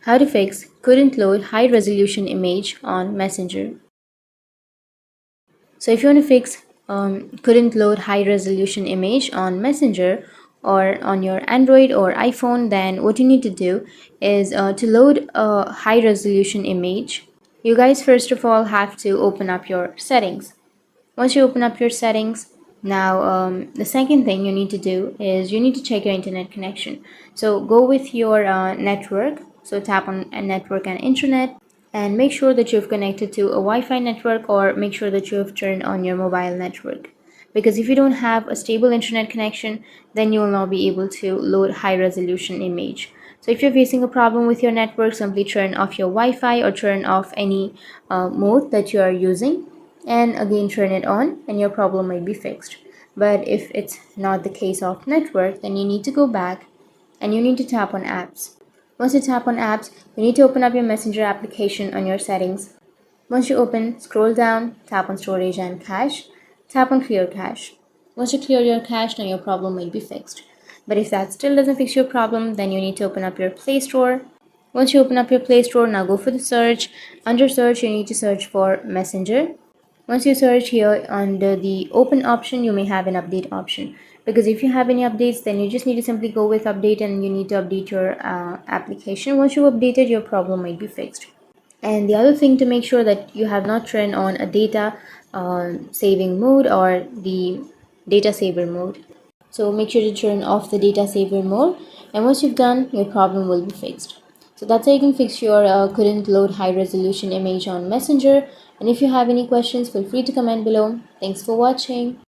How to fix couldn't load high resolution image on Messenger. So if you want to fix couldn't load high resolution image on Messenger or on your Android or iPhone, then what you need to do is to load a high resolution image. You guys first of all have to open up your settings. Once you open up your settings, now the second thing you need to do is you need to check your internet connection. So go with your network. So tap on a network and internet and make sure that you've connected to a Wi-Fi network, or make sure that you have turned on your mobile network. Because if you don't have a stable internet connection, then you will not be able to load high resolution image. So if you're facing a problem with your network, simply turn off your Wi-Fi or turn off any mode that you are using, and again turn it on, and your problem might be fixed. But if it's not the case of network, then you need to go back and you need to tap on apps. Once you tap on apps, you need to open up your Messenger application on your settings. Once you open, scroll down, tap on storage and cache, tap on clear cache. Once you clear your cache, now your problem might be fixed. But if that still doesn't fix your problem, then you need to open up your Play Store. Once you open up your Play Store, now go for the search. Under search, you need to search for Messenger. Once you search here under the open option, you may have an update option, because if you have any updates, then you just need to simply go with update and you need to update your application. Once you've updated, your problem might be fixed. And the other thing to make sure that you have not turned on a data saving mode or the data saver mode. So make sure to turn off the data saver mode, and once you've done, your problem will be fixed. So that's how you can fix your couldn't load high resolution image on Messenger. And if you have any questions, feel free to comment below. Thanks for watching.